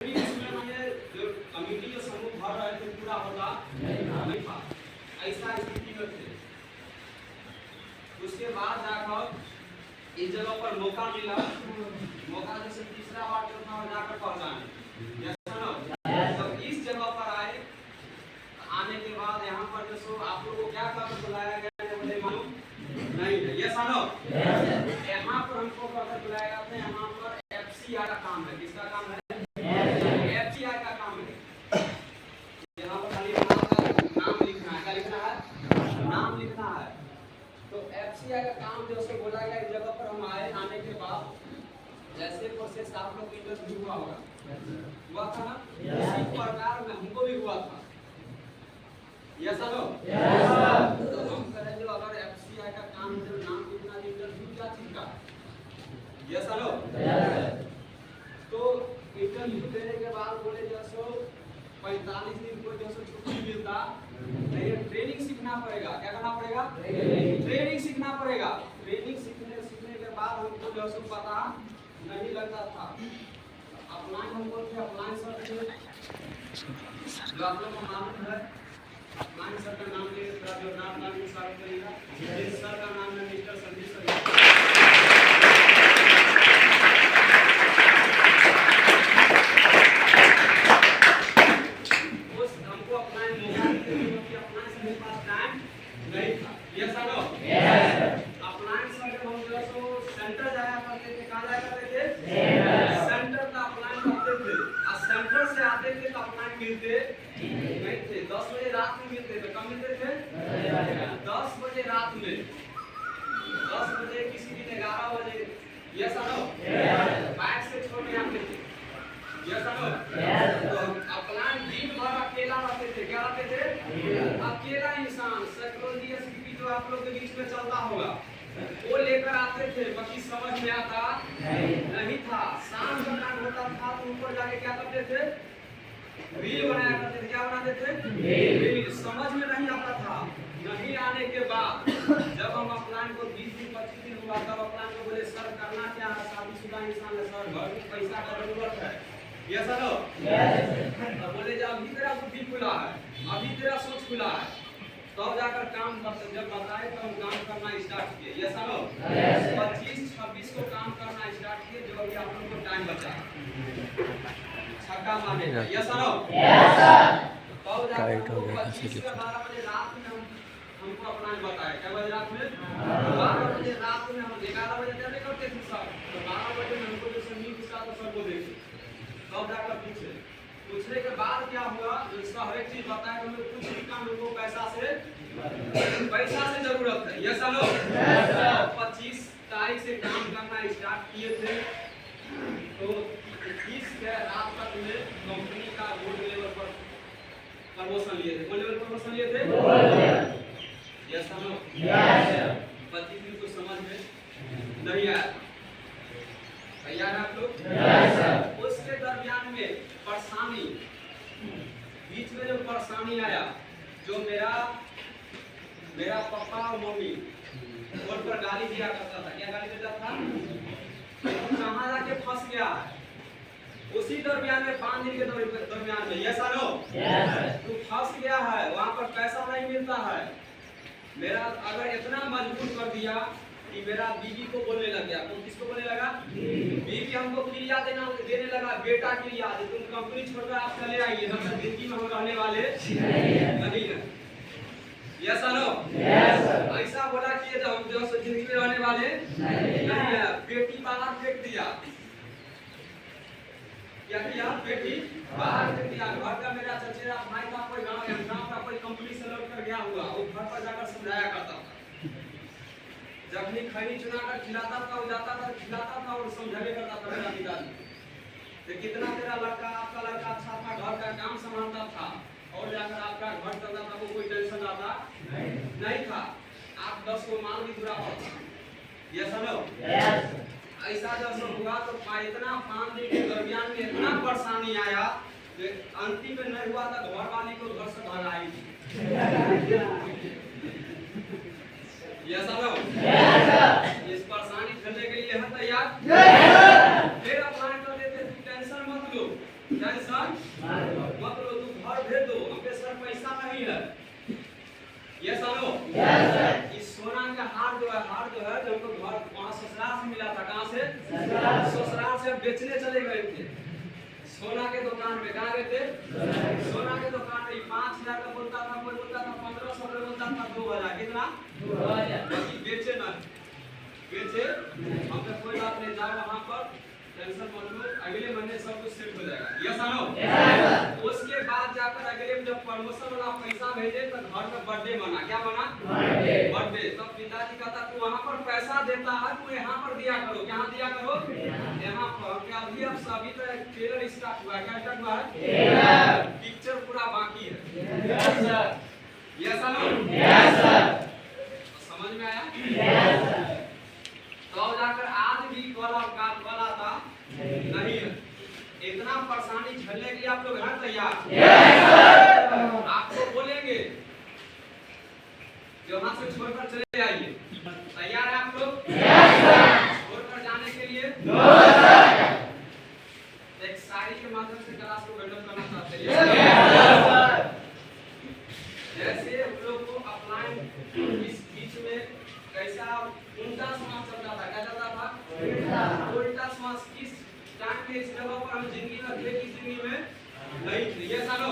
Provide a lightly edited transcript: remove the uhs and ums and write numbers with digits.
जो कमिटी जो समूह भर रहे थे पूरा होगा नहीं था, ऐसा स्थिति में थे। उसके बाद जाकर इस जगह पर मौका मिला, मौका जैसे तीसरा बार जो था जाकर पहुंचाने, जब इस जगह पर आए, आने के बाद यहाँ पर जो सो आप लोगों को क्या कर बुलाया गया मुझे मालूम नहीं है। ये सुनो, यहाँ पर हमको कर बुलाया गया था, यहाँ पर एफसीआई का काम है। किसका काम है? एफसीआई का काम है। यहाँ पर खाली नाम लिखना है, क्या लिखना है? नाम लिखना है। तो एफसीआई का काम जो से बोला गया, इस जगह पर हम आए, आने के बाद जैसे प्रोसेस आप लोग इंटरव्यू हुआ होगा, हुआ था ना? इसी प्रकार में हमको भी हुआ था। यस सर, तो हम कह रहे जो अगर एफसीआई का काम जो नाम लिखना इंटरव्यू क्या चीज का? यस सर, तो इंटरव्यू देने के बाद बोले जैसो 45 दिन को जैसे छुट्टी मिलता, नहीं ट्रेनिंग सीखना पड़ेगा। क्या करना पड़ेगा? ट्रेनिंग सीखना पड़ेगा। ट्रेनिंग सीखने के बाद हमको जैसे पता नहीं लगता था। अप्लाइन हमको थे, अप्लाइन सर थे, जो आप लोग को मालूम है, अप्लाइन सर का नाम ले, जो नाम सर करेगा, जिस सर का नाम है मिस्टर संदीप सर। मिलते नहीं थे, 10 बजे रात में मिलते थे। कब मिलते थे? 10 बजे रात में, 10 बजे किसी दिन 11 बजे। यस सर, बाइक से छोड़ने आते थे। यस सर, तो अपलाइन दिन भर अकेला रहते थे। क्या रहते थे? अकेला इंसान। साइकोलॉजी एसपी जो आप लोग के बीच में चलता होगा, वो लेकर आते थे, बाकी समझ में आता नहीं था। शाम का टाइम होता था तो ऊपर जाके क्या करते थे? रील बनाया करते थे। क्या बनाते थे? रील। समझ में नहीं आता था। नहीं आने के बाद जब हम अप्लाइन को 20 दिन 25 दिन हुआ, तब अप्लाइन को बोले सर करना क्या है? शादीशुदा इंसान है सर, घर में पैसा का जरूरत है। यस सर, तो बोले जब अभी तेरा बुद्धि खुला है, अभी तेरा सोच खुला है, तब जाकर काम करते। जब बताए तो हम काम करना स्टार्ट किए। यस सर, 25-26 को काम करना स्टार्ट किए, जो अभी आप लोगों को टाइम बचा छक्का मारने का। यस सर, तब जाकर 25 से 12 बजे रात में हमको अपना बताया। क्या बजे रात में? 12 बजे रात में। हम 11 बजे तक करते थे सर, तो 12 बजे में हमको जैसे नींद इसका तो सर को देखे, तब जाकर पूछने के बाद क्या हुआ, इसका हर एक चीज बताया कि हमें कुछ भी काम हमको पैसा से जरूरत है। यस सर, 25 तारीख से काम करना स्टार्ट किए थे, तो 30 के रात तक में कंपनी का बोर्ड लेवल पर प्रमोशन लिए थे। कौन लेवल प्रमोशन लिए थे? यस सर, 25 दिन को समझ में नहीं आया। तैयार आप लोग? Yes sir. उसके दरमियान में परेशानी, बीच में जो परेशानी आया, जो मेरा पापा और मम्मी फोन पर गाली दिया करता था। क्या गाली देता था? कहाँ जाके फंस गया है। उसी दरमियान में 5 दिन के दरमियान में, यस सर, तू फंस गया है, वहाँ पर पैसा नहीं मिलता है। मेरा अगर इतना मजबूर कर दिया कि मेरा बीवी को बोलने लग गया। तो किसको बोलने लगा? बीवी हमको क्रिया देने लगा, बेटा क्रिया, तुम कंपनी छोड़कर आप चले आइए, हम जिंदगी में हम रहने वाले नहीं है। यस सर, ऐसा बोला कि हम जो जिंदगी में रहने वाले नहीं है। बेटी बाहर फेंक दिया। क्या किया? बेटी बाहर फेंक दिया। घर का मेरा चचेरा भाई का कोई गांव का कोई कंपनी से लौट कर गया हुआ, वो घर पर जाकर समझाया करता था। जब भी खैनी चुना कर खिलाता था, वो जाता था खिलाता था और समझावे करता था मेरा पिताजी कि कितना तेरा लड़का, आपका लड़का अच्छा था, घर का काम संभालता था और जाकर आपका घर चलता था, वो कोई टेंशन आता नहीं था। 8-10 को माल भी पूरा पड़ता। यस सर, ऐसा जब हुआ तो इतना 5 दिन के दरमियान में इतना परेशानी आया कि अंतिम में नहीं हुआ था, घर वाली को घर से भगाई। यस सर, इस परेशानी झेलने के लिए हम तैयार। फिर अप्लाई कर देते, टेंशन मत लो, टेंशन मत लो, तुम घर भेज दो, हमके सर पैसा नहीं है। यस आनो यस सर। इस सोना का हार जो है जो हमको घर वहाँ ससुराल से मिला था। कहाँ से? ससुराल से बेचने चले गए थे सोना के दुकान में। कहाँ गए थे? सोना के दुकान में। 5000 का बोलता था, कोई बोलता था 1500 का, बोलता था 2000। कितना? 2000। बाकी बेचे ना बेचे। हमने कोई बात नहीं, जाओ वहाँ पर, टेंशन मत लो, अगले महीने सब कुछ सेट हो जाएगा। यस आनो यस। उसके बाद जाकर अगले में जब प्रमोशन वाला पैसा भेजे तो घर में बर्थडे मना। क्या मना? बर्थडे। तब पिताजी कहता तू वहाँ पर पैसा देता है, तू यहाँ पर दिया करो। कहाँ दिया करो? यहाँ पर। क्या अभी अब सभी तो ट्रेलर स्टार्ट हुआ है। क्या स्टार्ट हुआ है? पिक्चर पूरा बाकी है। Yes sir. यस आनो यस सर। समझ में आया? Yes sir. तो जाकर आज भी कॉल आता नहीं है। इतना परेशानी झेलने के लिए आप लोग हैं तैयार? yes, आपको बोलेंगे यहाँ से छोड़कर चले जाइए। तैयार है आप लोग? yes, छोड़कर जाने के लिए? no, एक शायरी के माध्यम से क्लास को वेलकम करना चाहते हैं। yes, जैसे हम लोग को अपलाइन इस बीच में कैसा उल्टा समाज चलता था। क्या चलता था? उल्टा समाज। किस टाइम के इस जगह पर हम जिंदगी में थे, किस जिंदगी में नहीं थे। ये सालो